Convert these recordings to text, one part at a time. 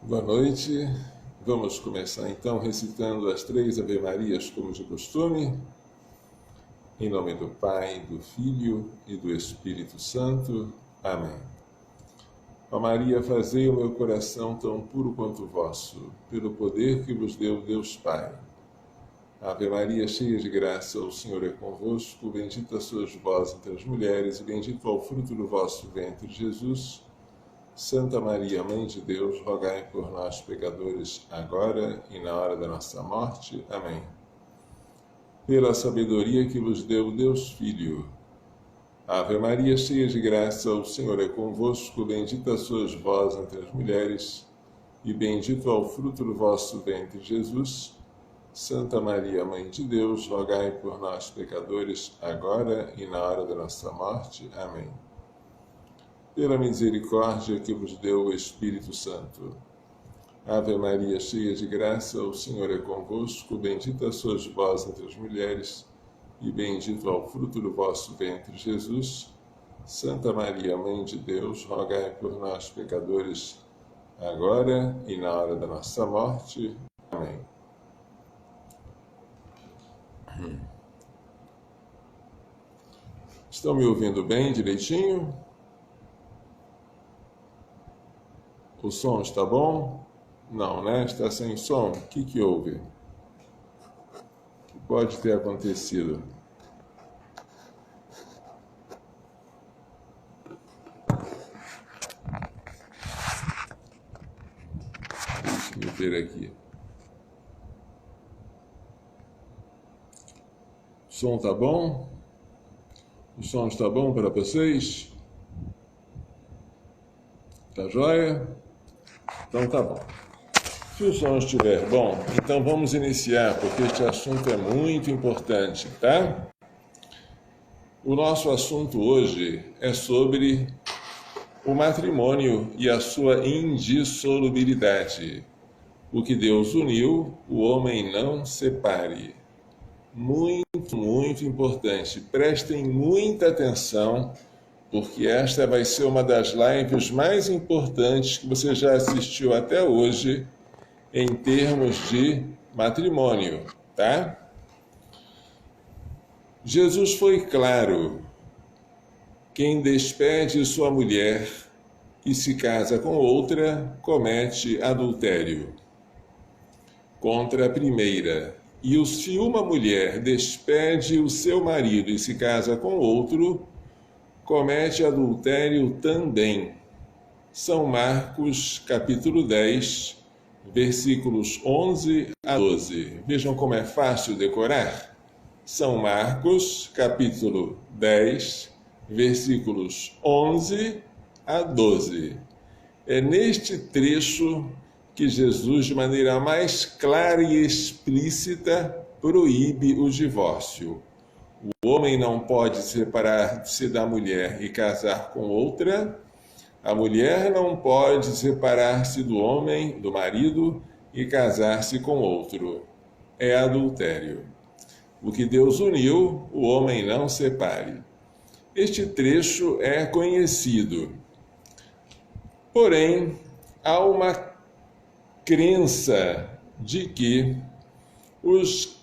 Boa noite. Vamos começar então recitando as 3 Ave-Marias como de costume. Em nome do Pai, do Filho e do Espírito Santo. Amém. Ó Maria, fazei o meu coração tão puro quanto o vosso, pelo poder que vos deu Deus Pai. Ave Maria, cheia de graça, o Senhor é convosco. Bendita sois vós entre as mulheres, e bendito é o fruto do vosso ventre, Jesus. Santa Maria, Mãe de Deus, rogai por nós, pecadores, agora e na hora da nossa morte. Amém. Pela sabedoria que vos deu Deus Filho. Ave Maria, cheia de graça, o Senhor é convosco. Bendita sois vós entre as mulheres, e bendito é o fruto do vosso ventre, Jesus. Santa Maria, Mãe de Deus, rogai por nós, pecadores, agora e na hora da nossa morte. Amém. Pela misericórdia que vos deu o Espírito Santo. Ave Maria, cheia de graça, o Senhor é convosco. Bendita sois vós entre as mulheres, e bendito é o fruto do vosso ventre, Jesus. Santa Maria, Mãe de Deus, rogai por nós, pecadores, agora e na hora da nossa morte. Amém. Estão me ouvindo bem, direitinho? O som está bom? Não, né? Está sem som? O que houve? O que pode ter acontecido? Deixa eu ver aqui. O som está bom? O som está bom para vocês? Tá joia? Então tá bom. Se o som estiver bom, então vamos iniciar, porque este assunto é muito importante, tá? O nosso assunto hoje é sobre o matrimônio e a sua indissolubilidade. O que Deus uniu, o homem não separe. Muito, muito importante. Prestem muita atenção, porque esta vai ser uma das lives mais importantes que você já assistiu até hoje em termos de matrimônio, tá? Jesus foi claro: quem despede sua mulher e se casa com outra, comete adultério contra a primeira. E se uma mulher despede o seu marido e se casa com outro, comete adultério também. São Marcos, capítulo 10, versículos 11 a 12. Vejam como é fácil decorar. São Marcos, capítulo 10, versículos 11 a 12. É neste trecho que Jesus, de maneira mais clara e explícita, proíbe o divórcio. O homem não pode separar-se da mulher e casar com outra. A mulher não pode separar-se do homem, do marido, e casar-se com outro. É adultério. O que Deus uniu, o homem não separe. Este trecho é conhecido. Porém, há uma crença de que os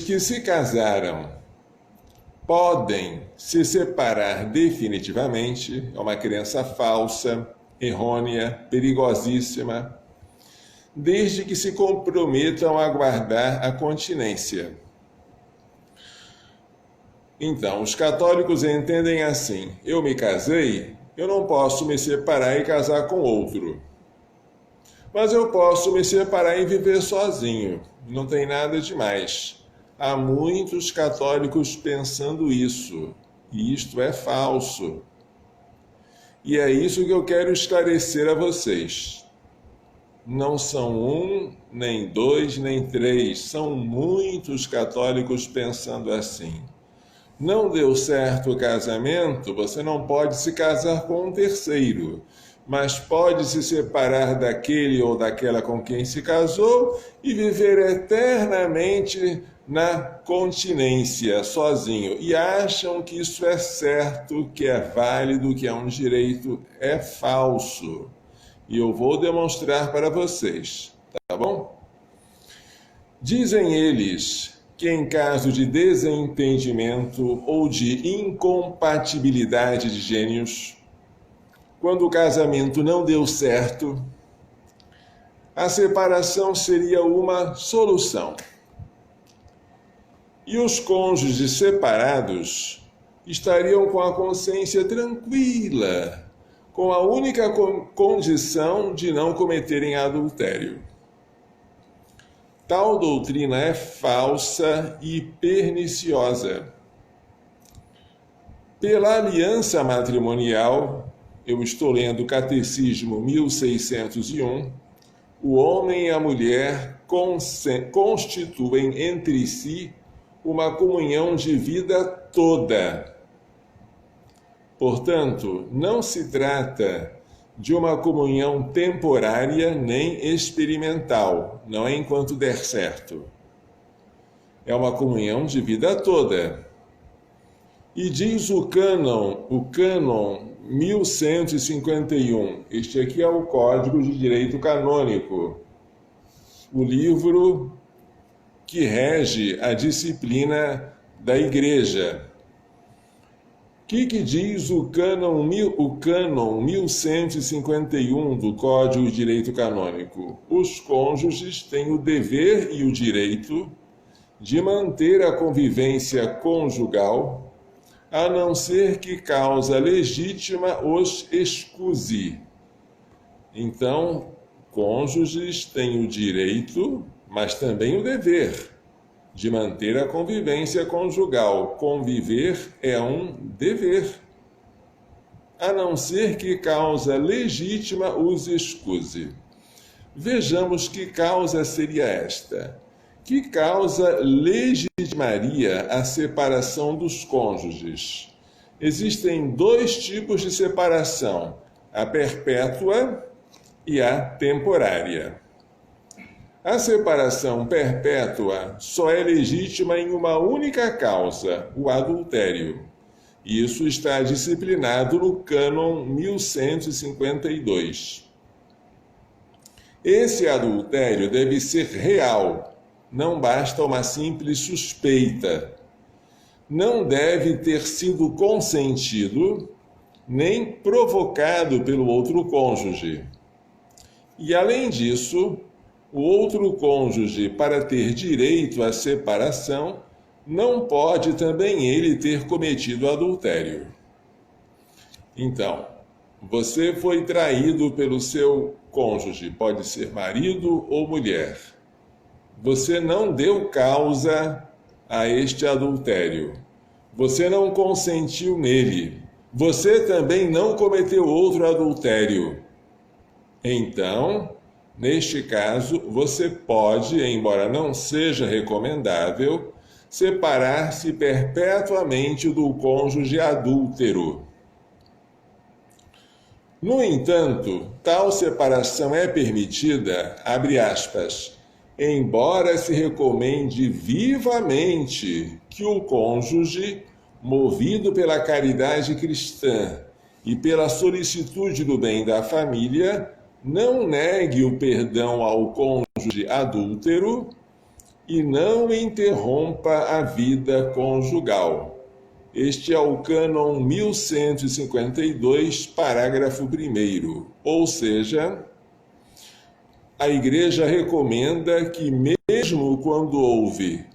que se casaram podem se separar definitivamente. É uma crença falsa, errônea, perigosíssima, desde que se comprometam a guardar a continência. Então, os católicos entendem assim: eu me casei, eu não posso me separar e casar com outro. Mas eu posso me separar e viver sozinho. Não tem nada demais. Há muitos católicos pensando isso, e isto é falso. E é isso que eu quero esclarecer a vocês. Não são 1, nem 2, nem 3, são muitos católicos pensando assim. Não deu certo o casamento, você não pode se casar com um terceiro, mas pode se separar daquele ou daquela com quem se casou e viver eternamente na continência sozinho e acham que isso é certo, que é válido, que é um direito, é falso. E eu vou demonstrar para vocês, tá bom? Dizem eles que em caso de desentendimento ou de incompatibilidade de gênios, quando o casamento não deu certo, a separação seria uma solução. E os cônjuges separados estariam com a consciência tranquila, com a única condição de não cometerem adultério. Tal doutrina é falsa e perniciosa. Pela aliança matrimonial, eu estou lendo o Catecismo 1601, o homem e a mulher constituem entre si uma comunhão de vida toda. Portanto, não se trata de uma comunhão temporária nem experimental, não é enquanto der certo. É uma comunhão de vida toda. E diz o cânon 1151, este aqui é o Código de Direito Canônico, o livro que rege a disciplina da Igreja. O que diz o cânon 1151 do Código de Direito Canônico? Os cônjuges têm o dever e o direito de manter a convivência conjugal, a não ser que causa legítima os excuse. Então, cônjuges têm o direito, mas também o dever de manter a convivência conjugal. Conviver é um dever, a não ser que causa legítima os excuse. Vejamos que causa seria esta. Que causa legitimaria a separação dos cônjuges? Existem dois tipos de separação, a perpétua e a temporária. A separação perpétua só é legítima em uma única causa, o adultério. Isso está disciplinado no cânon 1152. Esse adultério deve ser real, não basta uma simples suspeita. Não deve ter sido consentido nem provocado pelo outro cônjuge. E, além disso, o outro cônjuge, para ter direito à separação, não pode também ele ter cometido adultério. Então, você foi traído pelo seu cônjuge, pode ser marido ou mulher. Você não deu causa a este adultério. Você não consentiu nele. Você também não cometeu outro adultério. Então, neste caso, você pode, embora não seja recomendável, separar-se perpetuamente do cônjuge adúltero. No entanto, tal separação é permitida, abre aspas, embora se recomende vivamente que o cônjuge, movido pela caridade cristã e pela solicitude do bem da família, não negue o perdão ao cônjuge adúltero e não interrompa a vida conjugal. Este é o cânon 1152, parágrafo 1º. Ou seja, a Igreja recomenda que mesmo quando houve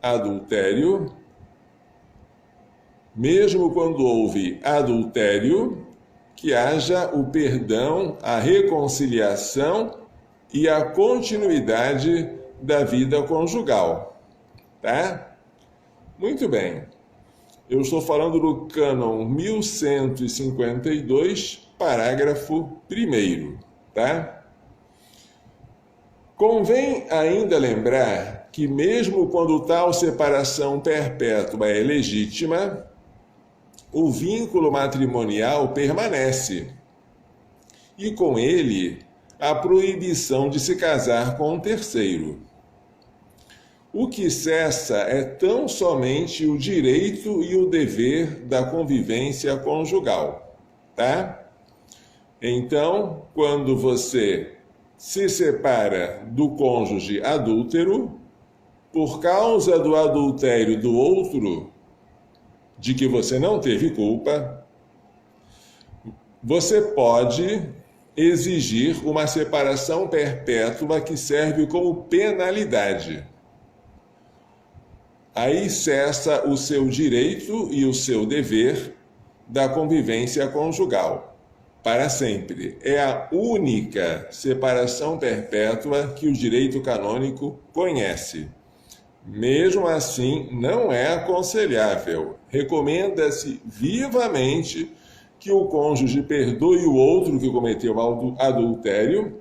adultério, que haja o perdão, a reconciliação e a continuidade da vida conjugal, tá? Muito bem. Eu estou falando do cânon 1152, parágrafo 1º, tá? Convém ainda lembrar que mesmo quando tal separação perpétua é legítima, o vínculo matrimonial permanece, e com ele a proibição de se casar com um terceiro. O que cessa é tão somente o direito e o dever da convivência conjugal, tá? Então, quando você se separa do cônjuge adúltero, por causa do adultério do outro, de que você não teve culpa, você pode exigir uma separação perpétua que serve como penalidade. Aí cessa o seu direito e o seu dever da convivência conjugal, para sempre. É a única separação perpétua que o direito canônico conhece. Mesmo assim, não é aconselhável. Recomenda-se vivamente que o cônjuge perdoe o outro que cometeu adultério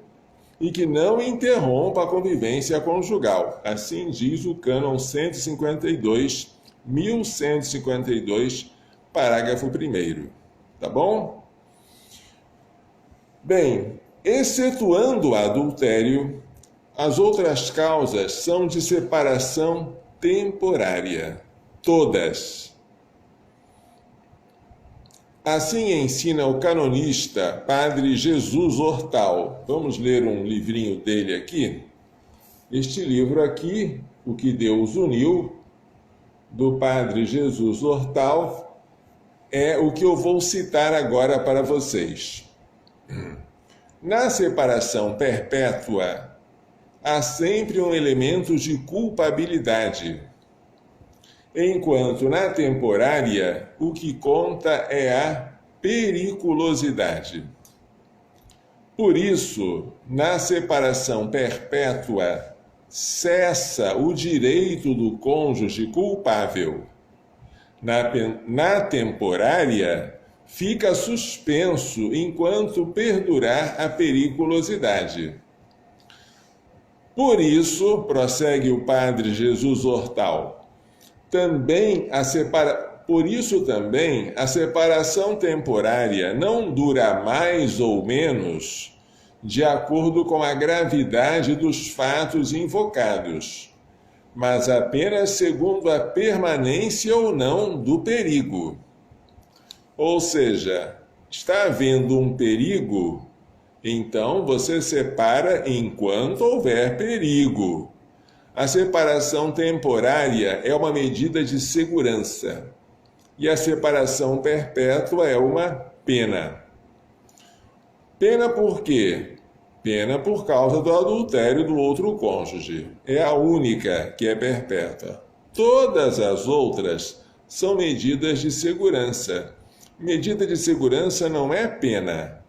e que não interrompa a convivência conjugal. Assim diz o cânon 152, 1152, parágrafo 1º. Tá bom? Bem, excetuando o adultério, as outras causas são de separação temporária. Todas. Assim ensina o canonista Padre Jesus Hortal. Vamos ler um livrinho dele aqui. Este livro aqui, O que Deus Uniu, do Padre Jesus Hortal, é o que eu vou citar agora para vocês. Na separação perpétua, há sempre um elemento de culpabilidade, enquanto na temporária o que conta é a periculosidade. Por isso, na separação perpétua, cessa o direito do cônjuge culpável. Na temporária, fica suspenso enquanto perdurar a periculosidade. Por isso, prossegue o Padre Jesus Hortal, por isso também a separação temporária não dura mais ou menos de acordo com a gravidade dos fatos invocados, mas apenas segundo a permanência ou não do perigo. Ou seja, está havendo um perigo, então você separa enquanto houver perigo. A separação temporária é uma medida de segurança e a separação perpétua é uma pena. Pena por quê? Pena por causa do adultério do outro cônjuge. É a única que é perpétua. Todas as outras são medidas de segurança. Medida de segurança não é pena,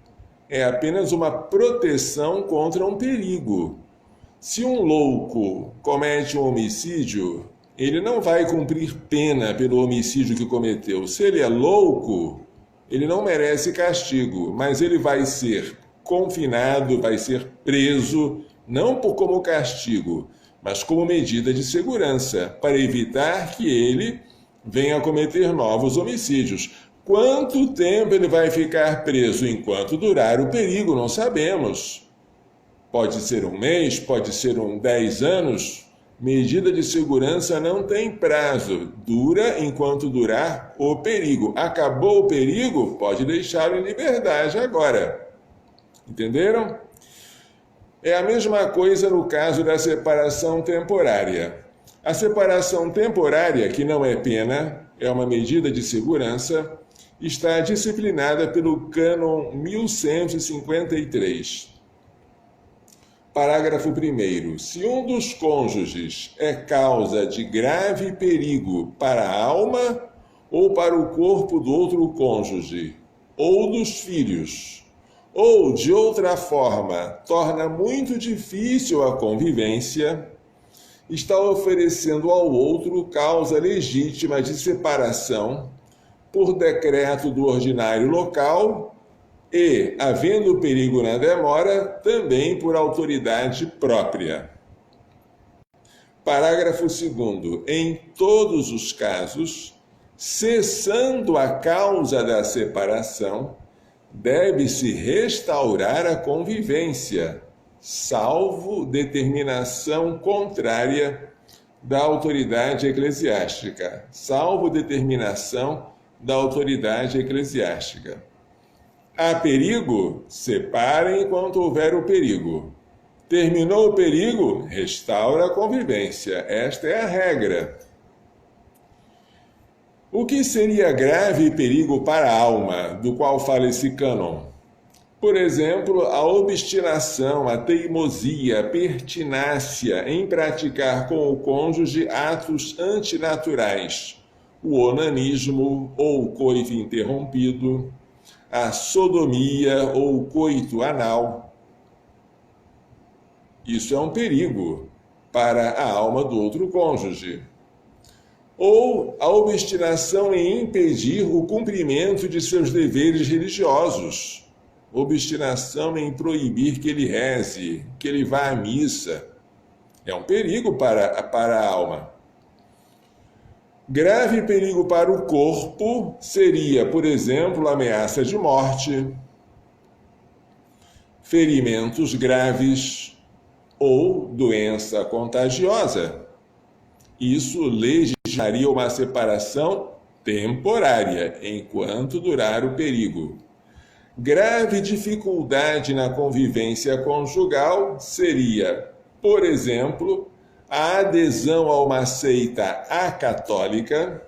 é apenas uma proteção contra um perigo. Se um louco comete um homicídio, ele não vai cumprir pena pelo homicídio que cometeu. Se ele é louco, ele não merece castigo, mas ele vai ser confinado, vai ser preso, não como castigo, mas como medida de segurança, para evitar que ele venha a cometer novos homicídios. Quanto tempo ele vai ficar preso? Enquanto durar o perigo, não sabemos. Pode ser 1 mês, pode ser 10 anos. Medida de segurança não tem prazo. Dura enquanto durar o perigo. Acabou o perigo, pode deixá-lo em liberdade agora. Entenderam? É a mesma coisa no caso da separação temporária. A separação temporária, que não é pena, é uma medida de segurança, está disciplinada pelo cânon 1153. Parágrafo 1º. Se um dos cônjuges é causa de grave perigo para a alma ou para o corpo do outro cônjuge, ou dos filhos, ou de outra forma torna muito difícil a convivência, está oferecendo ao outro causa legítima de separação por decreto do ordinário local e, havendo perigo na demora, também por autoridade própria. Parágrafo 2º. Em todos os casos, cessando a causa da separação, deve-se restaurar a convivência, salvo determinação contrária da autoridade eclesiástica, salvo determinação da autoridade eclesiástica. Há perigo? Separe enquanto houver o perigo. Terminou o perigo? Restaura a convivência. Esta é a regra. O que seria grave perigo para a alma, do qual fala esse cânon? Por exemplo, a obstinação, a teimosia, a pertinácia em praticar com o cônjuge atos antinaturais, o onanismo ou o coito interrompido, a sodomia ou o coito anal. Isso é um perigo para a alma do outro cônjuge. Ou a obstinação em impedir o cumprimento de seus deveres religiosos. Obstinação em proibir que ele reze, que ele vá à missa. É um perigo para a alma. Grave perigo para o corpo seria, por exemplo, ameaça de morte, ferimentos graves ou doença contagiosa. Isso legislaria uma separação temporária, enquanto durar o perigo. Grave dificuldade na convivência conjugal seria, por exemplo, a adesão a uma seita acatólica,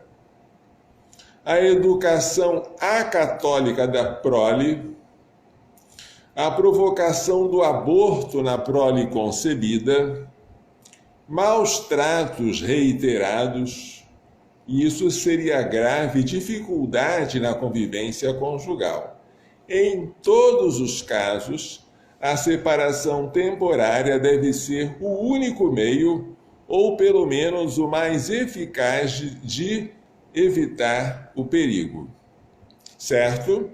a educação acatólica da prole, a provocação do aborto na prole concebida, maus tratos reiterados, e isso seria grave dificuldade na convivência conjugal. Em todos os casos, a separação temporária deve ser o único meio, ou pelo menos o mais eficaz de evitar o perigo. Certo?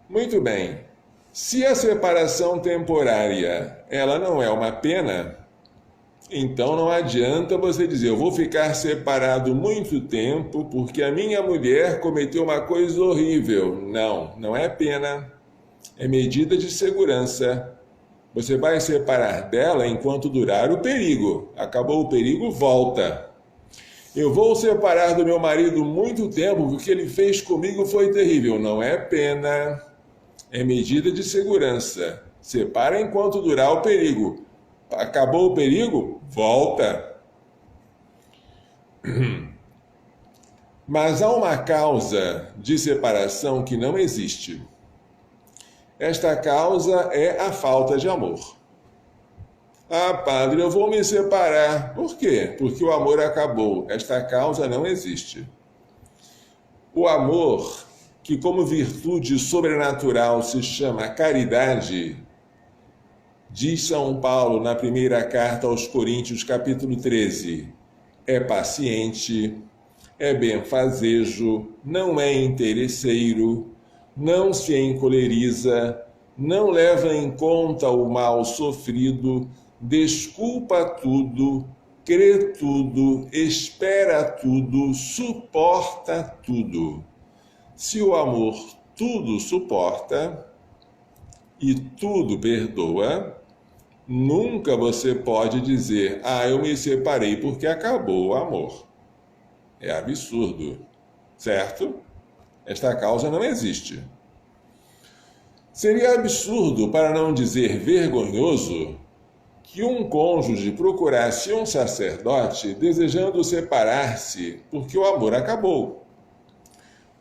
Muito bem. Se a separação temporária ela não é uma pena, então não adianta você dizer, eu vou ficar separado muito tempo porque a minha mulher cometeu uma coisa horrível. Não, não é pena. É medida de segurança. Você vai separar dela enquanto durar o perigo. Acabou o perigo, volta. Eu vou separar do meu marido muito tempo porque o que ele fez comigo foi terrível. Não é pena. É medida de segurança. Separa enquanto durar o perigo. Acabou o perigo? Volta. Mas há uma causa de separação que não existe. Esta causa é a falta de amor. Ah, padre, eu vou me separar. Por quê? Porque o amor acabou. Esta causa não existe. O amor, que como virtude sobrenatural se chama caridade, diz São Paulo na primeira carta aos Coríntios, capítulo 13, é paciente, é benfazejo, não é interesseiro, não se encoleriza, não leva em conta o mal sofrido, desculpa tudo, crê tudo, espera tudo, suporta tudo. Se o amor tudo suporta e tudo perdoa, nunca você pode dizer, eu me separei porque acabou o amor. É absurdo, certo? Esta causa não existe. Seria absurdo, para não dizer vergonhoso, que um cônjuge procurasse um sacerdote desejando separar-se porque o amor acabou.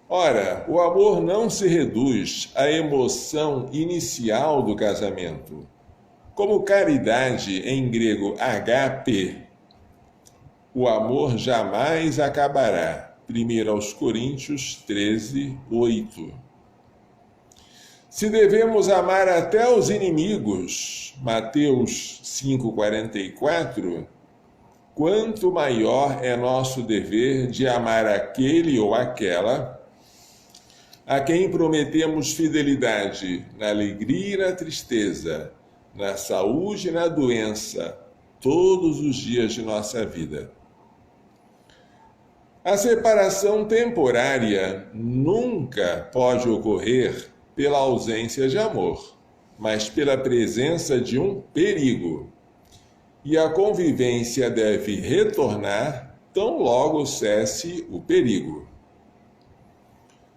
Ora, o amor não se reduz à emoção inicial do casamento. Como caridade, em grego agape, o amor jamais acabará. 1 aos Coríntios 13, 8. Se devemos amar até os inimigos, Mateus 5,44, quanto maior é nosso dever de amar aquele ou aquela a quem prometemos fidelidade na alegria e na tristeza, na saúde e na doença, todos os dias de nossa vida. A separação temporária nunca pode ocorrer pela ausência de amor, mas pela presença de um perigo. e a convivência deve retornar tão logo cesse o perigo.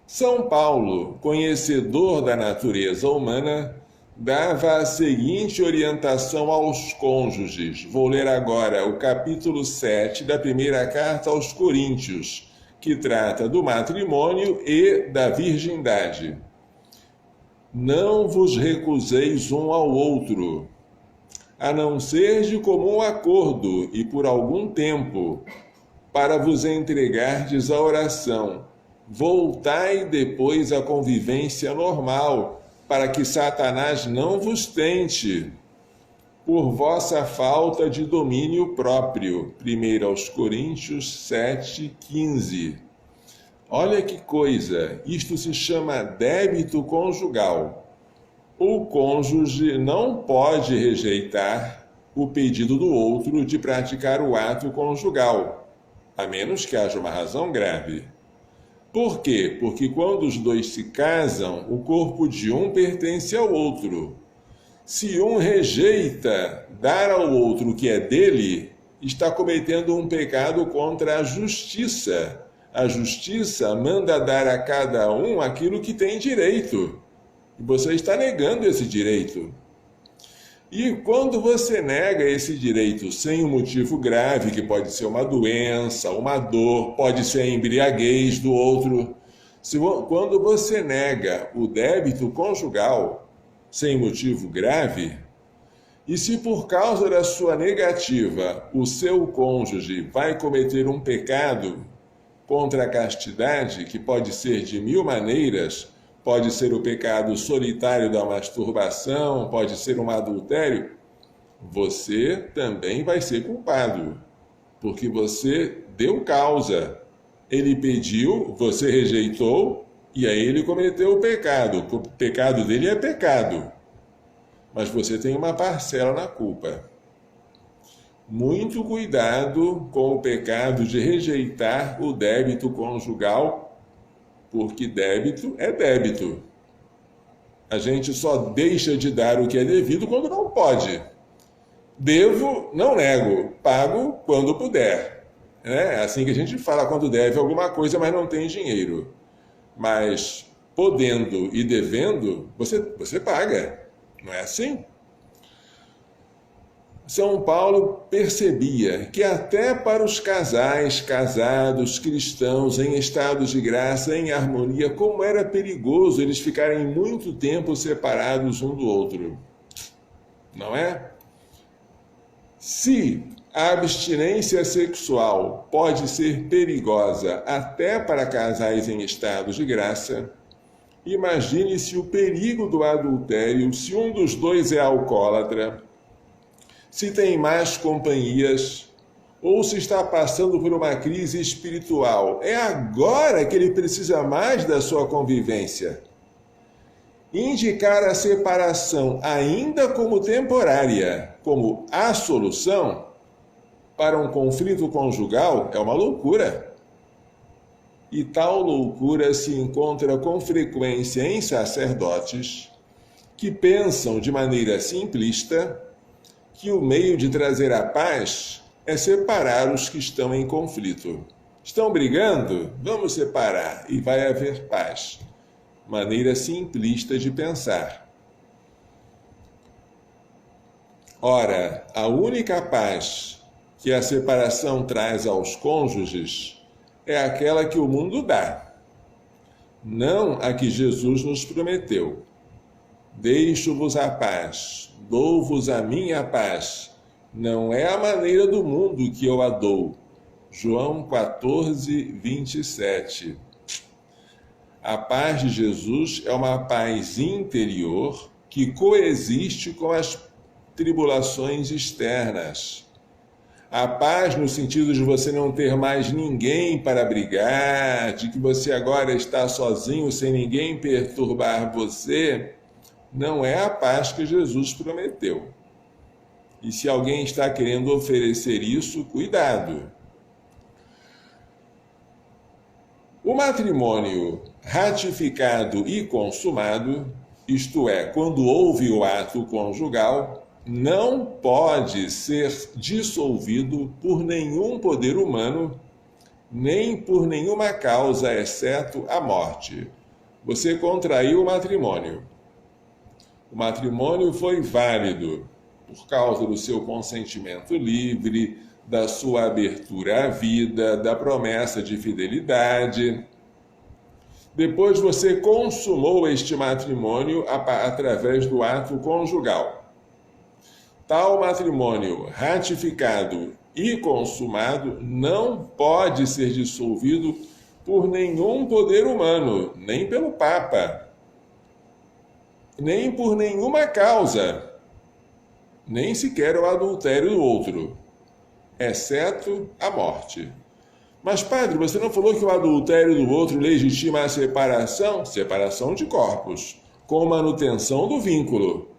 São Paulo, conhecedor da natureza humana, dava a seguinte orientação aos cônjuges. Vou ler agora o capítulo 7 da primeira carta aos Coríntios, que trata do matrimônio e da virgindade. Não vos recuseis um ao outro, a não ser de comum acordo e por algum tempo, para vos entregardes à oração. Voltai depois à convivência normal, para que Satanás não vos tente, por vossa falta de domínio próprio. 1 aos Coríntios 7:15. Olha que coisa, isto se chama débito conjugal. O cônjuge não pode rejeitar o pedido do outro de praticar o ato conjugal, a menos que haja uma razão grave. Por quê? Porque quando os dois se casam, o corpo de um pertence ao outro. Se um rejeita dar ao outro o que é dele, está cometendo um pecado contra a justiça. A justiça manda dar a cada um aquilo que tem direito. E você está negando esse direito. E quando você nega esse direito sem um motivo grave, que pode ser uma doença, uma dor, pode ser a embriaguez do outro, quando você nega o débito conjugal sem motivo grave, e se por causa da sua negativa o seu cônjuge vai cometer um pecado contra a castidade, que pode ser de 1000 maneiras, pode ser o pecado solitário da masturbação, pode ser um adultério, você também vai ser culpado, porque você deu causa. Ele pediu, você rejeitou, e aí ele cometeu o pecado. O pecado dele é pecado, mas você tem uma parcela na culpa. Muito cuidado com o pecado de rejeitar o débito conjugal, porque débito é débito. A gente só deixa de dar o que é devido quando não pode. Devo, não nego. Pago quando puder. É assim que a gente fala quando deve alguma coisa, mas não tem dinheiro. Mas podendo e devendo, você paga. Não é assim? São Paulo percebia que até para os casais casados, cristãos, em estado de graça, em harmonia, como era perigoso eles ficarem muito tempo separados um do outro. Não é? Se a abstinência sexual pode ser perigosa até para casais em estado de graça, imagine-se o perigo do adultério se um dos dois é alcoólatra, se tem más companhias, ou se está passando por uma crise espiritual. É agora que ele precisa mais da sua convivência. Indicar a separação, ainda como temporária, como a solução para um conflito conjugal, é uma loucura. E tal loucura se encontra com frequência em sacerdotes que pensam de maneira simplista que o meio de trazer a paz é separar os que estão em conflito. Estão brigando? Vamos separar e vai haver paz. Maneira simplista de pensar. Ora, a única paz que a separação traz aos cônjuges é aquela que o mundo dá, não a que Jesus nos prometeu. Deixo-vos a paz, dou-vos a minha paz. Não é a maneira do mundo que eu a dou. João 14:27. A paz de Jesus é uma paz interior que coexiste com as tribulações externas. A paz no sentido de você não ter mais ninguém para brigar, de que você agora está sozinho sem ninguém perturbar você, não é a paz que Jesus prometeu. E se alguém está querendo oferecer isso, cuidado. O matrimônio ratificado e consumado, isto é, quando houve o ato conjugal, não pode ser dissolvido por nenhum poder humano, nem por nenhuma causa, exceto a morte. Você contraiu o matrimônio. O matrimônio foi válido por causa do seu consentimento livre, da sua abertura à vida, da promessa de fidelidade. Depois você consumou este matrimônio através do ato conjugal. Tal matrimônio ratificado e consumado não pode ser dissolvido por nenhum poder humano, nem pelo Papa, nem por nenhuma causa, nem sequer o adultério do outro, exceto a morte. Mas, padre, você não falou que o adultério do outro legitima a separação? Separação de corpos, com manutenção do vínculo.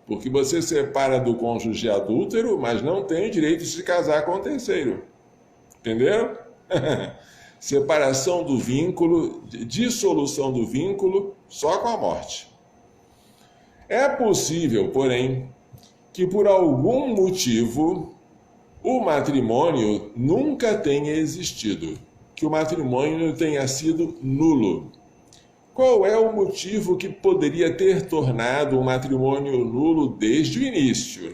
Porque você separa do cônjuge adúltero, mas não tem o direito de se casar com o terceiro. Entendeu? Separação do vínculo, dissolução do vínculo, só com a morte. É possível, porém, que por algum motivo o matrimônio nunca tenha existido, que o matrimônio tenha sido nulo. Qual é o motivo que poderia ter tornado um matrimônio nulo desde o início,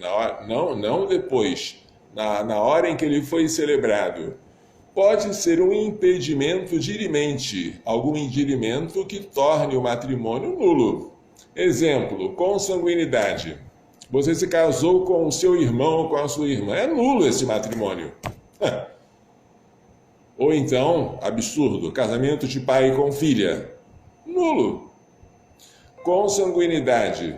não depois, na hora em que ele foi celebrado? Pode ser um impedimento dirimente, algum impedimento que torne o matrimônio nulo. Exemplo, consanguinidade. Você se casou com o seu irmão ou com a sua irmã. É nulo esse matrimônio. Ou então, absurdo, casamento de pai com filha. Nulo. Consanguinidade.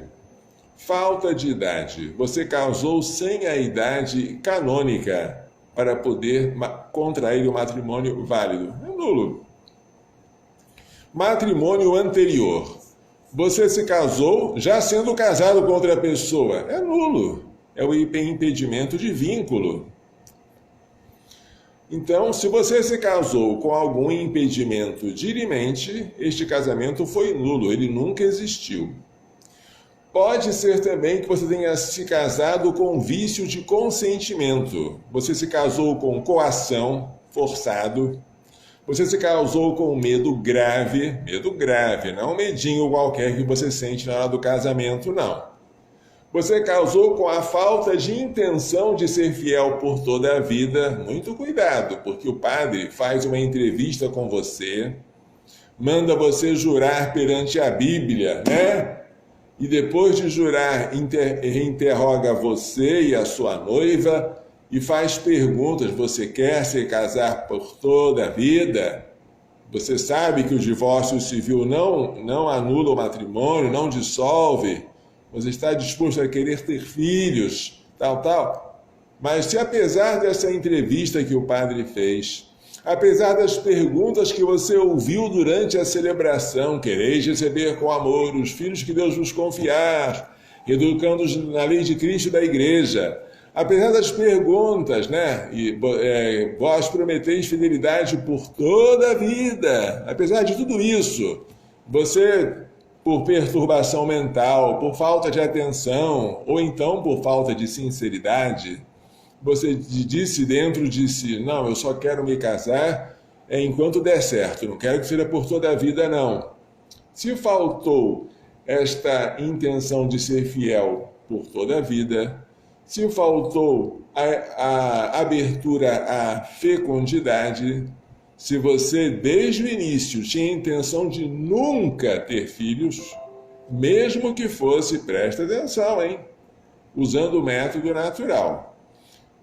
Falta de idade. Você casou sem a idade canônica para poder contrair o matrimônio válido. É nulo. Matrimônio anterior. Você se casou já sendo casado com outra pessoa. É nulo. É o impedimento de vínculo. Então, se você se casou com algum impedimento dirimente, este casamento foi nulo, ele nunca existiu. Pode ser também que você tenha se casado com vício de consentimento. Você se casou com coação, forçado. Você se casou com medo grave, não um medinho qualquer que você sente na hora do casamento, não. Você casou com a falta de intenção de ser fiel por toda a vida. Muito cuidado, porque o padre faz uma entrevista com você, manda você jurar perante a Bíblia, né? E depois de jurar, interroga você e a sua noiva e faz perguntas. Você quer se casar por toda a vida? Você sabe que o divórcio civil não anula o matrimônio, não dissolve. Você está disposto a querer ter filhos, tal. Mas se apesar dessa entrevista que o padre fez, apesar das perguntas que você ouviu durante a celebração, quereis receber com amor os filhos que Deus vos confiar, educando-os na lei de Cristo e da Igreja, apesar das perguntas, né? Vós prometeis fidelidade por toda a vida, apesar de tudo isso, você, por perturbação mental, por falta de atenção, ou então por falta de sinceridade, você disse dentro de si, não, eu só quero me casar enquanto der certo, não quero que seja por toda a vida, não. Se faltou esta intenção de ser fiel por toda a vida, se faltou a abertura à fecundidade, se você desde o início tinha a intenção de nunca ter filhos, mesmo que fosse, presta atenção, hein? Usando o método natural.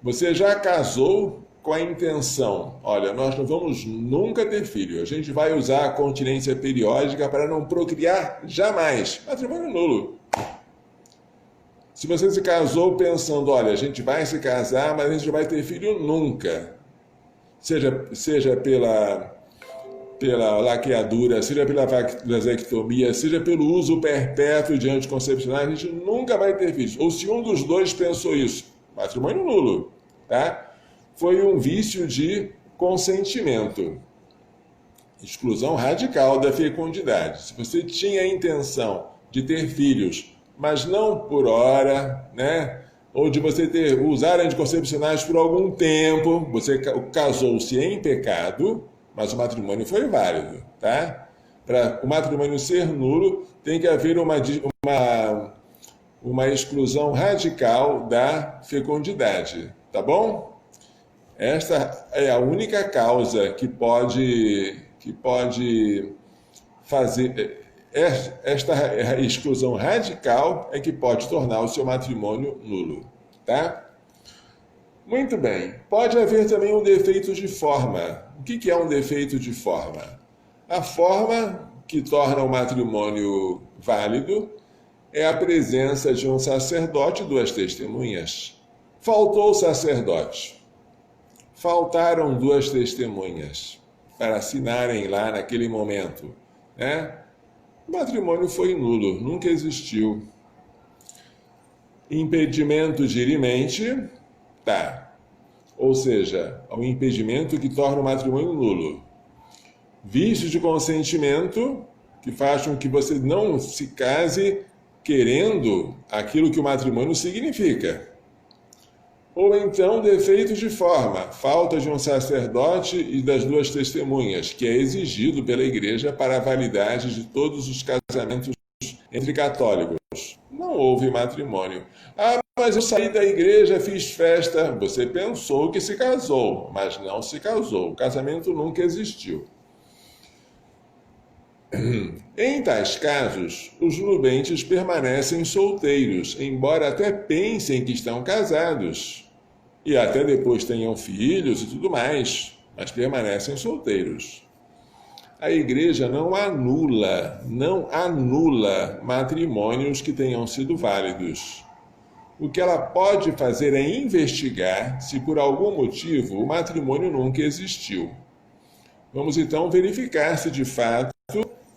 Você já casou com a intenção, olha, nós não vamos nunca ter filho, a gente vai usar a continência periódica para não procriar jamais. Matrimônio nulo. Se você se casou pensando, olha, a gente vai se casar, mas a gente não vai ter filho nunca. Seja pela laqueadura, seja pela vasectomia, seja pelo uso perpétuo de anticoncepcionais, a gente nunca vai ter filhos. Ou se um dos dois pensou isso, matrimônio nulo, tá? Foi um vício de consentimento. Exclusão radical da fecundidade. Se você tinha a intenção de ter filhos, mas não por hora, né? ou de você usar anticoncepcionais por algum tempo, você casou-se em pecado, mas o matrimônio foi válido, tá? Para o matrimônio ser nulo, tem que haver uma exclusão radical da fecundidade, tá bom? Esta é a única causa que pode fazer. Esta exclusão radical é que pode tornar o seu matrimônio nulo, tá? Muito bem. Pode haver também um defeito de forma. O que é um defeito de forma? A forma que torna o matrimônio válido é a presença de um sacerdote e 2 testemunhas. Faltou o sacerdote. Faltaram 2 testemunhas para assinarem lá naquele momento, né? O matrimônio foi nulo, nunca existiu. Impedimento dirimente, tá. Ou seja, o impedimento que torna o matrimônio nulo. Vício de consentimento, que faz com que você não se case querendo aquilo que o matrimônio significa. Ou então defeito de forma, falta de um sacerdote e das 2 testemunhas, que é exigido pela igreja para a validade de todos os casamentos entre católicos. Não houve matrimônio. Ah, mas eu saí da igreja, fiz festa. Você pensou que se casou, mas não se casou. O casamento nunca existiu. Em tais casos, os nubentes permanecem solteiros, embora até pensem que estão casados, e até depois tenham filhos e tudo mais, mas permanecem solteiros. A igreja não anula matrimônios que tenham sido válidos. O que ela pode fazer é investigar se por algum motivo o matrimônio nunca existiu. Vamos então verificar se de fato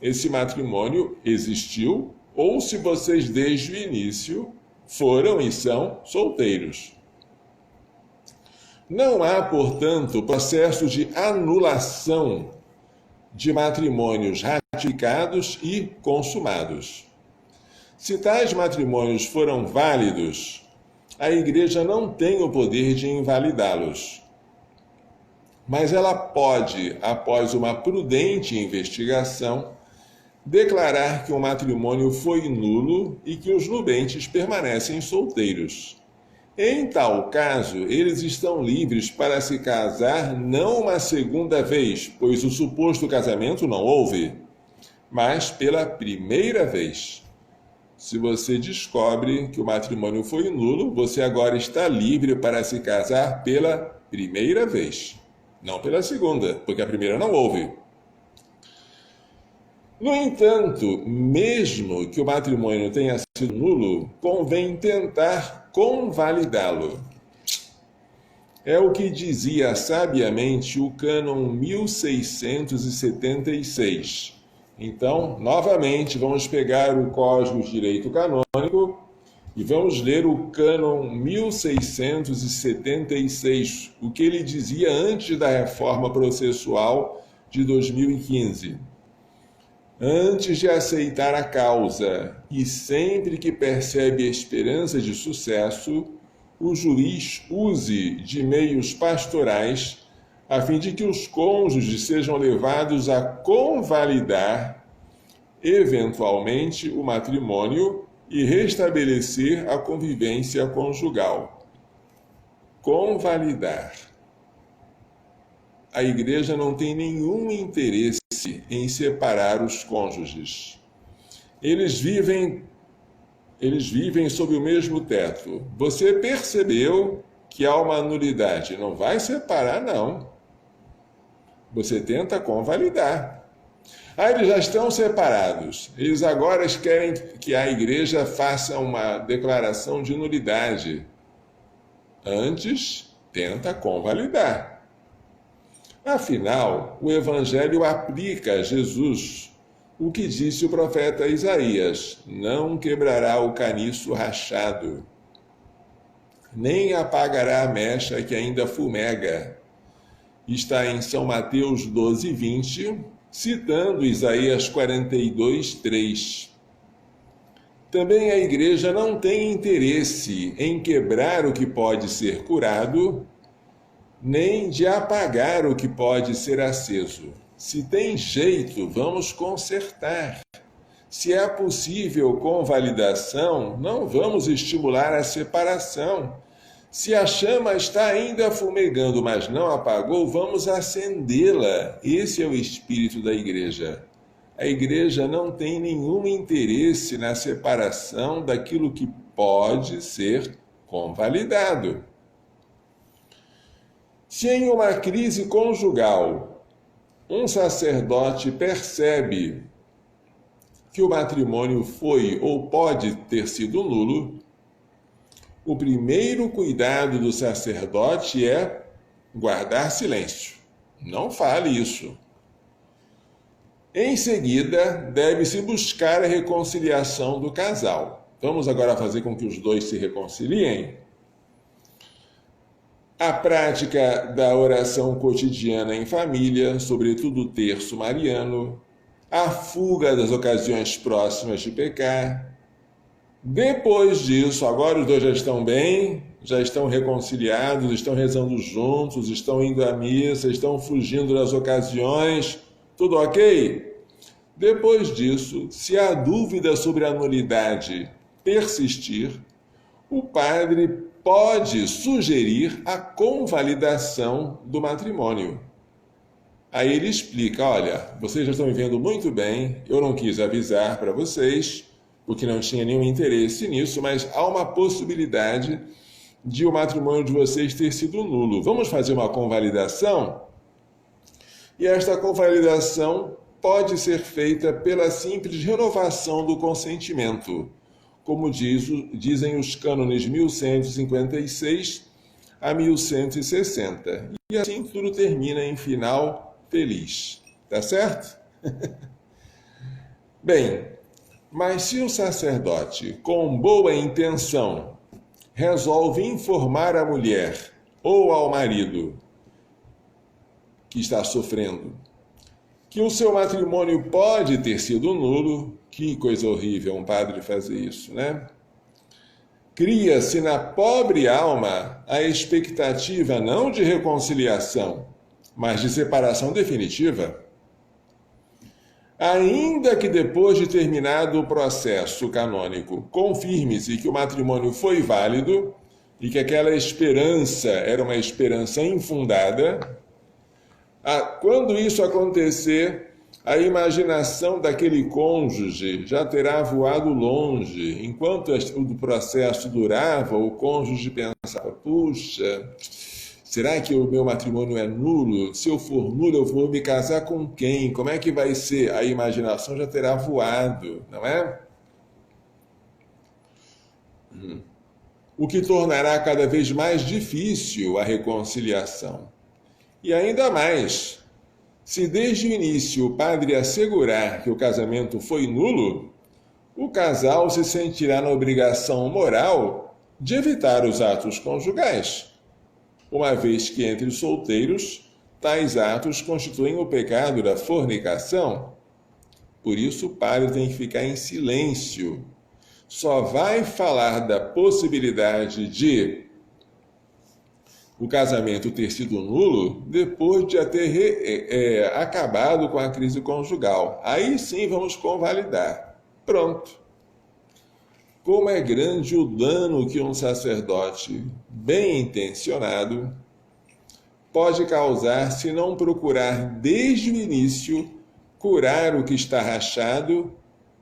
esse matrimônio existiu ou se vocês desde o início foram e são solteiros. Não há, portanto, processo de anulação de matrimônios ratificados e consumados. Se tais matrimônios foram válidos, a igreja não tem o poder de invalidá-los. Mas ela pode, após uma prudente investigação, declarar que o matrimônio foi nulo e que os nubentes permanecem solteiros. Em tal caso, eles estão livres para se casar não uma segunda vez, pois o suposto casamento não houve, mas pela primeira vez. Se você descobre que o matrimônio foi nulo, você agora está livre para se casar pela primeira vez, não pela segunda, porque a primeira não houve. No entanto, mesmo que o matrimônio tenha sido nulo, convém tentar convalidá-lo. É o que dizia sabiamente o cânon 1676. Então, novamente, vamos pegar o Código de Direito Canônico e vamos ler o cânon 1676, o que ele dizia antes da reforma processual de 2015. Antes de aceitar a causa e sempre que percebe a esperança de sucesso, o juiz use de meios pastorais a fim de que os cônjuges sejam levados a convalidar, eventualmente, o matrimônio e restabelecer a convivência conjugal. Convalidar. A igreja não tem nenhum interesse em separar os cônjuges. Eles vivem sob o mesmo teto. Você percebeu que há uma nulidade. Não vai separar, não. Você tenta convalidar. Eles já estão separados. Eles agora querem que a igreja faça uma declaração de nulidade. Antes, tenta convalidar. Afinal, o Evangelho aplica a Jesus o que disse o profeta Isaías: não quebrará o caniço rachado, nem apagará a mecha que ainda fumega. Está em São Mateus 12:20, citando Isaías 42:3. Também a Igreja não tem interesse em quebrar o que pode ser curado, nem de apagar o que pode ser aceso. Se tem jeito, vamos consertar. Se é possível convalidação, não vamos estimular a separação. Se a chama está ainda fumegando, mas não apagou, vamos acendê-la. Esse é o espírito da Igreja. A Igreja não tem nenhum interesse na separação daquilo que pode ser convalidado. Se em uma crise conjugal um sacerdote percebe que o matrimônio foi ou pode ter sido nulo, o primeiro cuidado do sacerdote é guardar silêncio. Não fale isso. Em seguida, deve-se buscar a reconciliação do casal. Vamos agora fazer com que os dois se reconciliem? A prática da oração cotidiana em família, sobretudo o terço mariano, a fuga das ocasiões próximas de pecar. Depois disso, agora os dois já estão bem, já estão reconciliados, estão rezando juntos, estão indo à missa, estão fugindo das ocasiões, tudo ok? Depois disso, se a dúvida sobre a nulidade persistir, o padre pode sugerir a convalidação do matrimônio. Aí ele explica, olha, vocês já estão vivendo muito bem, eu não quis avisar para vocês, porque não tinha nenhum interesse nisso, mas há uma possibilidade de o matrimônio de vocês ter sido nulo. Vamos fazer uma convalidação? E esta convalidação pode ser feita pela simples renovação do consentimento, como dizem os cânones 1156 a 1160. E assim tudo termina em final feliz. Tá certo? Bem, mas se o sacerdote, com boa intenção, resolve informar a mulher ou ao marido que está sofrendo que o seu matrimônio pode ter sido nulo, que coisa horrível um padre fazer isso, né? Cria-se na pobre alma a expectativa não de reconciliação, mas de separação definitiva. Ainda que depois de terminado o processo canônico, confirme-se que o matrimônio foi válido e que aquela esperança era uma esperança infundada, quando isso acontecer, a imaginação daquele cônjuge já terá voado longe. Enquanto o processo durava, o cônjuge pensava, puxa, será que o meu matrimônio é nulo? Se eu for nulo, eu vou me casar com quem? Como é que vai ser? A imaginação já terá voado, não é? O que tornará cada vez mais difícil a reconciliação. E ainda mais, se desde o início o padre assegurar que o casamento foi nulo, o casal se sentirá na obrigação moral de evitar os atos conjugais, uma vez que entre os solteiros, tais atos constituem o pecado da fornicação. Por isso o padre tem que ficar em silêncio. Só vai falar da possibilidade de o casamento ter sido nulo depois de já ter acabado com a crise conjugal. Aí sim vamos convalidar. Pronto. Como é grande o dano que um sacerdote bem intencionado pode causar se não procurar desde o início curar o que está rachado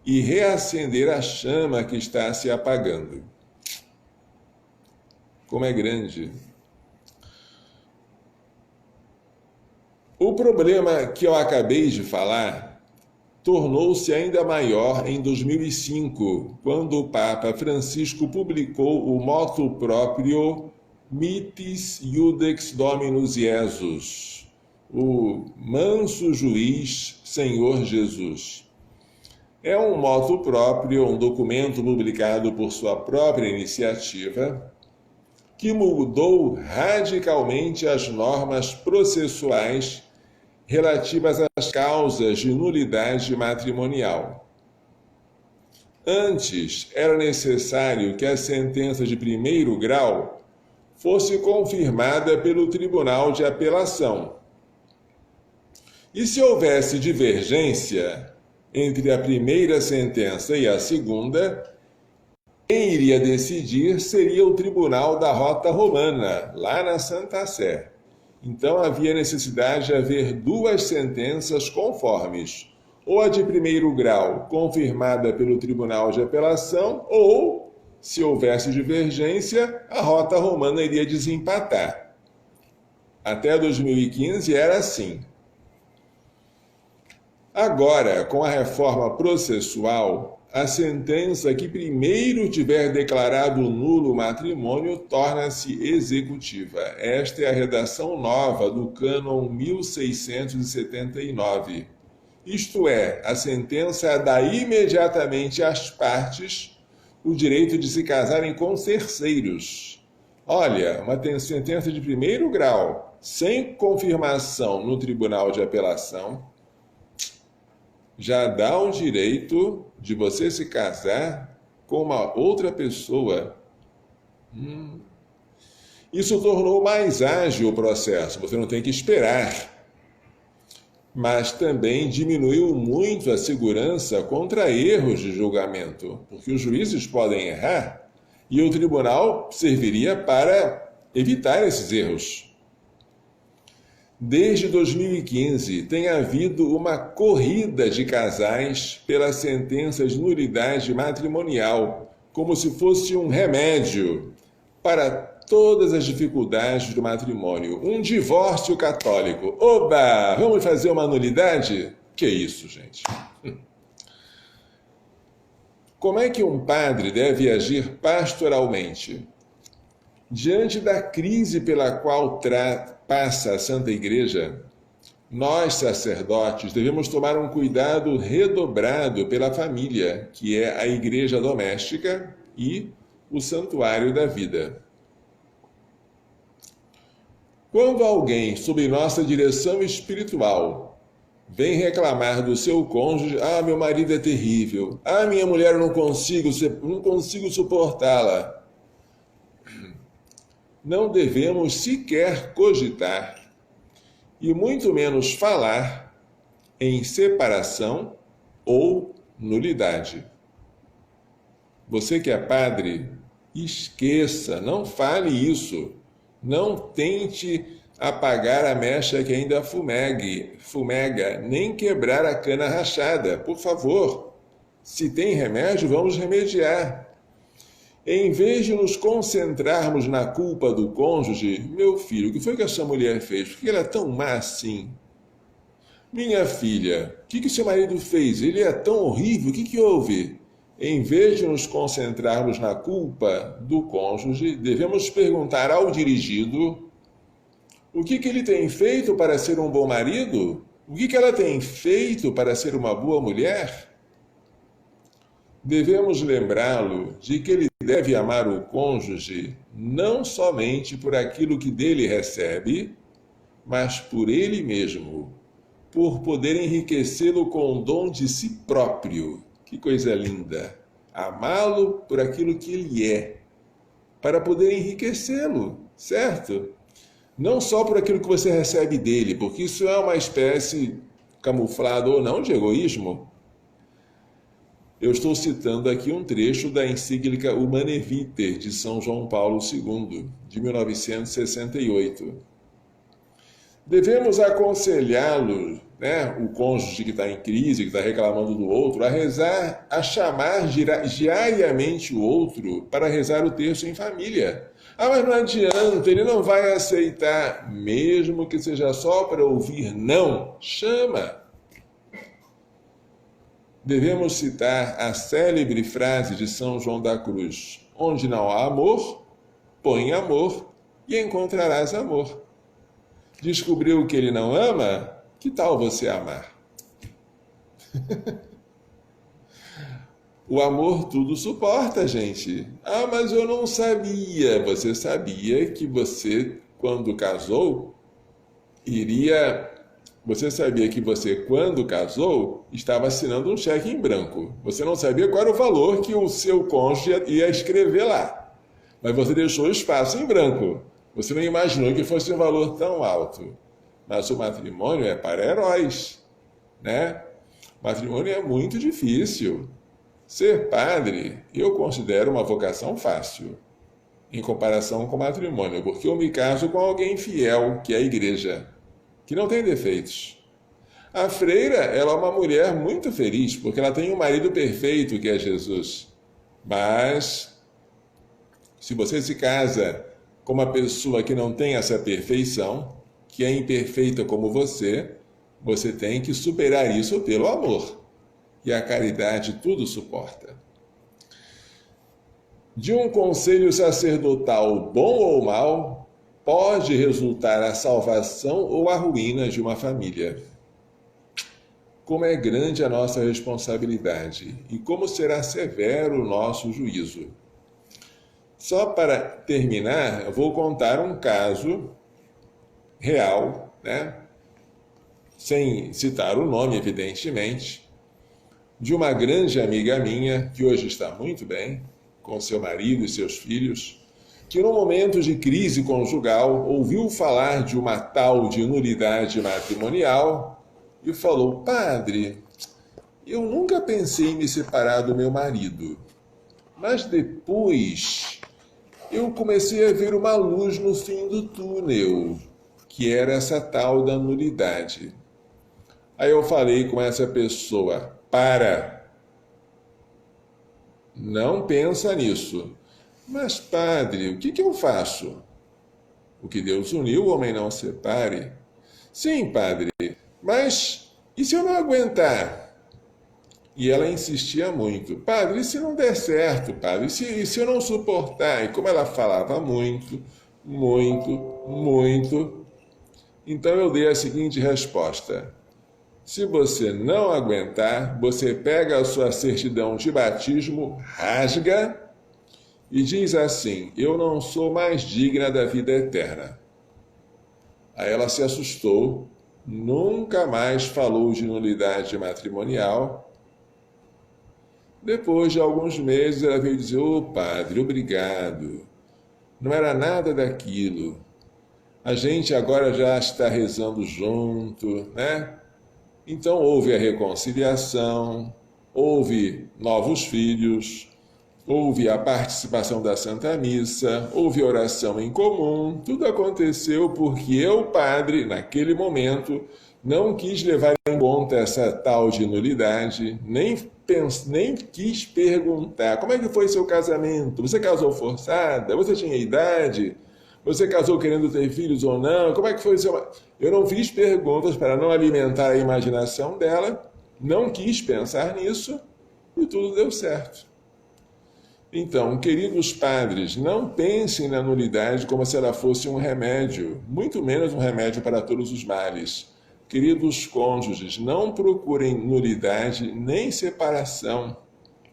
e reacender a chama que está se apagando. Como é grande. O problema que eu acabei de falar tornou-se ainda maior em 2005, quando o Papa Francisco publicou o motu proprio Mitis Iudex Dominus Jesus, o manso juiz Senhor Jesus. É um motu proprio, um documento publicado por sua própria iniciativa, que mudou radicalmente as normas processuais relativas às causas de nulidade matrimonial. Antes, era necessário que a sentença de primeiro grau fosse confirmada pelo Tribunal de Apelação. E se houvesse divergência entre a primeira sentença e a segunda, quem iria decidir seria o Tribunal da Rota Romana, lá na Santa Sé. Então havia necessidade de haver duas sentenças conformes, ou a de primeiro grau, confirmada pelo Tribunal de Apelação, ou, se houvesse divergência, a Rota Romana iria desempatar. Até 2015 era assim. Agora, com a reforma processual, a sentença que primeiro tiver declarado nulo o matrimônio torna-se executiva. Esta é a redação nova do cânon 1679. Isto é, a sentença dá imediatamente às partes o direito de se casarem com terceiros. Olha, uma sentença de primeiro grau, sem confirmação no Tribunal de Apelação, já dá o direito de você se casar com uma outra pessoa. Isso tornou mais ágil o processo, você não tem que esperar. Mas também diminuiu muito a segurança contra erros de julgamento, porque os juízes podem errar e o tribunal serviria para evitar esses erros. Desde 2015, tem havido uma corrida de casais pelas sentenças de nulidade matrimonial, como se fosse um remédio para todas as dificuldades do matrimônio. Um divórcio católico. Oba! Vamos fazer uma nulidade? Que isso, gente? Como é que um padre deve agir pastoralmente? Diante da crise pela qual passa a Santa Igreja, nós, sacerdotes, devemos tomar um cuidado redobrado pela família, que é a igreja doméstica e o santuário da vida. Quando alguém, sob nossa direção espiritual, vem reclamar do seu cônjuge, meu marido é terrível, minha mulher eu não consigo suportá-la, não devemos sequer cogitar, e muito menos falar, em separação ou nulidade. Você que é padre, esqueça, não fale isso. Não tente apagar a mecha que ainda fumega, nem quebrar a cana rachada, por favor. Se tem remédio, vamos remediar. Em vez de nos concentrarmos na culpa do cônjuge, meu filho, o que foi que essa mulher fez? Por que ela é tão má assim? Minha filha, o que seu marido fez? Ele é tão horrível, o que houve? Em vez de nos concentrarmos na culpa do cônjuge, devemos perguntar ao dirigido o que ele tem feito para ser um bom marido? O que ela tem feito para ser uma boa mulher? Devemos lembrá-lo de que ele deve amar o cônjuge não somente por aquilo que dele recebe, mas por ele mesmo, por poder enriquecê-lo com o dom de si próprio. Que coisa linda! Amá-lo por aquilo que ele é, para poder enriquecê-lo, certo? Não só por aquilo que você recebe dele, porque isso é uma espécie, camuflado ou não, de egoísmo. Eu estou citando aqui um trecho da encíclica Humanae Vitae, de São João Paulo II, de 1968. Devemos aconselhá-lo, o cônjuge que está em crise, que está reclamando do outro, a rezar, a chamar diariamente o outro para rezar o terço em família. Mas não adianta, ele não vai aceitar, mesmo que seja só para ouvir não, chama. Devemos citar a célebre frase de São João da Cruz: onde não há amor, põe amor e encontrarás amor. Descobriu que ele não ama? Que tal você amar? O amor tudo suporta, gente. Mas eu não sabia. Você sabia que você, quando casou, iria Você sabia que você, quando casou, estava assinando um cheque em branco. Você não sabia qual era o valor que o seu cônjuge ia escrever lá. Mas você deixou o espaço em branco. Você não imaginou que fosse um valor tão alto. Mas o matrimônio é para heróis, né? O matrimônio é muito difícil. Ser padre, eu considero uma vocação fácil, em comparação com o matrimônio, porque eu me caso com alguém fiel, que é a igreja, que não tem defeitos. A freira, ela é uma mulher muito feliz, porque ela tem um marido perfeito, que é Jesus. Mas, se você se casa com uma pessoa que não tem essa perfeição, que é imperfeita como você tem que superar isso pelo amor. E a caridade tudo suporta. De um conselho sacerdotal bom ou mau, pode resultar a salvação ou a ruína de uma família. Como é grande a nossa responsabilidade e como será severo o nosso juízo. Só para terminar, eu vou contar um caso real, né? Sem citar o nome, evidentemente, de uma grande amiga minha, que hoje está muito bem, com seu marido e seus filhos, que num momento de crise conjugal ouviu falar de uma tal de nulidade matrimonial e falou: padre, eu nunca pensei em me separar do meu marido, mas depois eu comecei a ver uma luz no fim do túnel, que era essa tal da nulidade. Aí eu falei com essa pessoa: não pensa nisso. Mas, padre, o que eu faço? O que Deus uniu, o homem não separe. Sim, padre, mas e se eu não aguentar? E ela insistia muito: padre, e se não der certo, padre? E se eu não suportar? E como ela falava muito, então eu dei a seguinte resposta: se você não aguentar, você pega a sua certidão de batismo, rasga e diz assim: eu não sou mais digna da vida eterna. Aí ela se assustou, nunca mais falou de nulidade matrimonial. Depois de alguns meses ela veio dizer: ô padre, obrigado, não era nada daquilo. A gente agora já está rezando junto, né? Então houve a reconciliação, houve novos filhos, houve a participação da Santa Missa, houve oração em comum. Tudo aconteceu porque eu, padre, naquele momento, não quis levar em conta essa tal de nulidade, nem quis perguntar: como é que foi seu casamento? Você casou forçada? Você tinha idade? Você casou querendo ter filhos ou não? Como é que foi seu... Eu não fiz perguntas para não alimentar a imaginação dela, não quis pensar nisso e tudo deu certo. Então, queridos padres, não pensem na nulidade como se ela fosse um remédio, muito menos um remédio para todos os males. Queridos cônjuges, não procurem nulidade nem separação,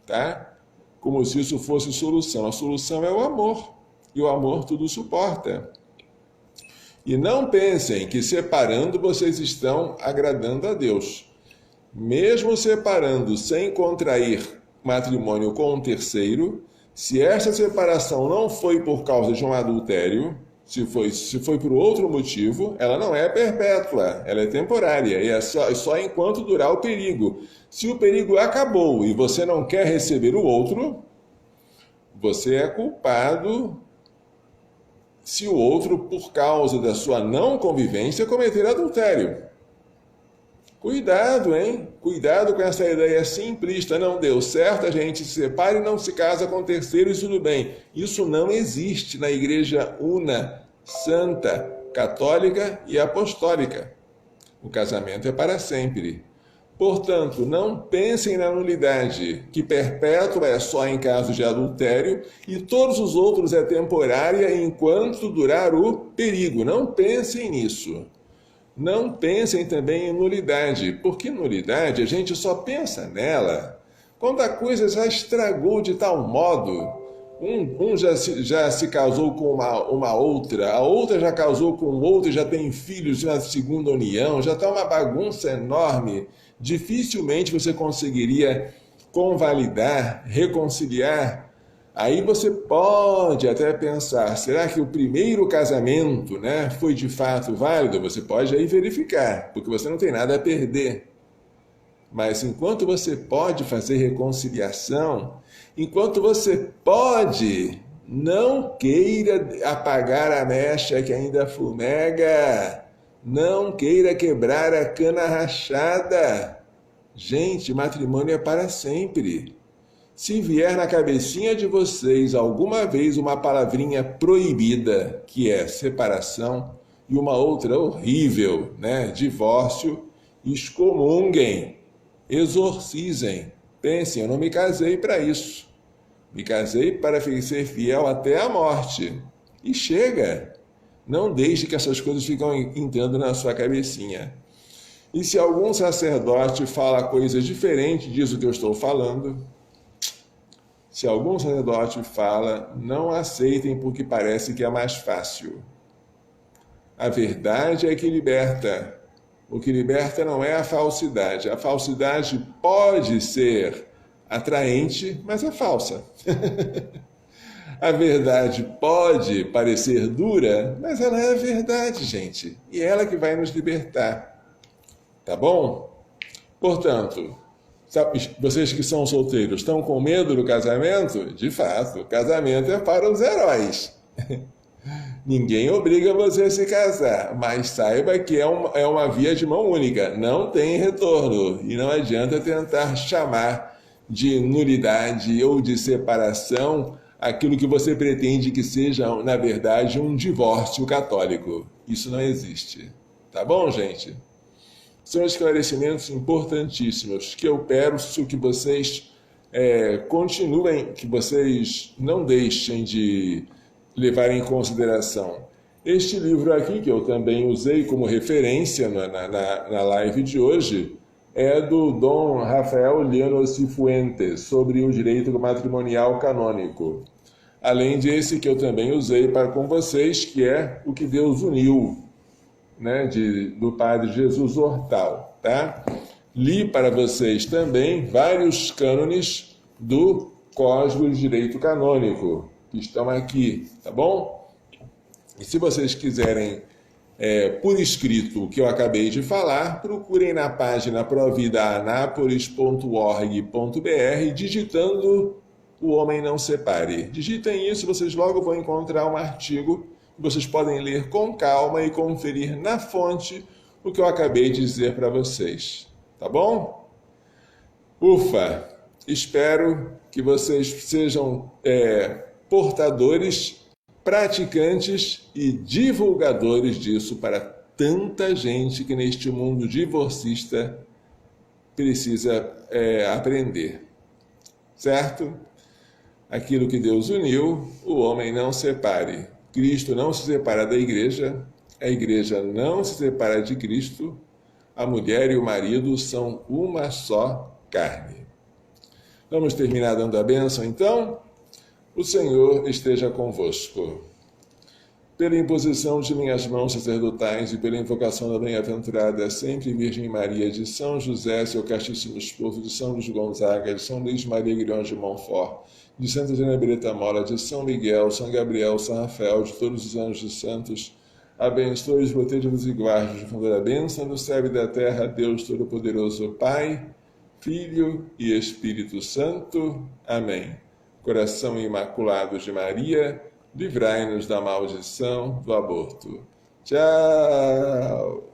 tá? Como se isso fosse solução. A solução é o amor. E o amor tudo suporta. E não pensem que separando vocês estão agradando a Deus. Mesmo separando sem contrair matrimônio com um terceiro, se essa separação não foi por causa de um adultério, se foi por outro motivo, ela não é perpétua, ela é temporária, e é só enquanto durar o perigo. Se o perigo acabou e você não quer receber o outro, você é culpado se o outro, por causa da sua não convivência, cometer adultério. Cuidado, hein? Cuidado com essa ideia simplista. Não deu certo, a gente se separa e não se casa com terceiro e tudo bem. Isso não existe na Igreja Una, Santa, Católica e Apostólica. O casamento é para sempre. Portanto, não pensem na nulidade, que perpétua é só em caso de adultério e todos os outros é temporária enquanto durar o perigo. Não pensem nisso. Não pensem também em nulidade, porque nulidade a gente só pensa nela quando a coisa já estragou de tal modo, Um já se casou com uma outra, a outra já casou com outro e já tem filhos na segunda união, já está uma bagunça enorme. Dificilmente você conseguiria convalidar, reconciliar. Aí você pode até pensar, será que o primeiro casamento, né, foi de fato válido? Você pode aí verificar, porque você não tem nada a perder. Mas enquanto você pode fazer reconciliação, enquanto você pode, não queira apagar a mecha que ainda fumega, não queira quebrar a cana rachada. Gente, matrimônio é para sempre. Se vier na cabecinha de vocês alguma vez uma palavrinha proibida, que é separação, e uma outra horrível, né, divórcio, excomunguem. Exorcizem. Pensem, eu não me casei para isso. Me casei para ser fiel até a morte. E chega. Não deixe que essas coisas ficam entrando na sua cabecinha. E se algum sacerdote fala coisas diferentes disso que eu estou falando, se algum sacerdote fala, não aceitem porque parece que é mais fácil. A verdade é que liberta. O que liberta não é a falsidade. A falsidade pode ser atraente, mas é falsa. A verdade pode parecer dura, mas ela é a verdade, gente. E é ela que vai nos libertar. Tá bom? Portanto, vocês que são solteiros estão com medo do casamento? De fato, o casamento é para os heróis. Ninguém obriga você a se casar, mas saiba que é uma via de mão única, não tem retorno e não adianta tentar chamar de nulidade ou de separação aquilo que você pretende que seja, na verdade, um divórcio católico. Isso não existe. Tá bom, gente? São esclarecimentos importantíssimos que eu peço que vocês continuem, que vocês não deixem de levar em consideração. Este livro aqui, que eu também usei como referência na live de hoje, é do Dom Rafael Llanos Cifuentes, sobre o direito matrimonial canônico. Além desse que eu também usei com vocês, que é O que Deus Uniu, né, do Padre Jesus Hortal. Tá? Li para vocês também vários cânones do Código de Direito Canônico, que estão aqui, tá bom? E se vocês quiserem por escrito o que eu acabei de falar, procurem na página providaanapolis.org.br digitando O Homem Não Separe. Digitem isso, vocês logo vão encontrar um artigo que vocês podem ler com calma e conferir na fonte o que eu acabei de dizer para vocês, tá bom? Ufa! Espero que vocês sejam portadores, praticantes e divulgadores disso para tanta gente que neste mundo divorcista precisa aprender. Certo? Aquilo que Deus uniu, o homem não separe. Cristo não se separa da igreja, a igreja não se separa de Cristo, a mulher e o marido são uma só carne. Vamos terminar dando a bênção, então? O Senhor esteja convosco. Pela imposição de minhas mãos sacerdotais e pela invocação da bem-aventurada sempre Virgem Maria, de São José, seu castíssimo esposo, de São Luís Gonzaga, de São Luís Maria Guilhões de Montfort, de Santa Genevieve Mola, de São Miguel, São Gabriel, São Rafael, de todos os anjos santos, abençoe-os, proteja-vos e guarde-os, de fundar a bênção do céu e da terra, Deus Todo-Poderoso, Pai, Filho e Espírito Santo. Amém. Coração Imaculado de Maria, livrai-nos da maldição do aborto. Tchau!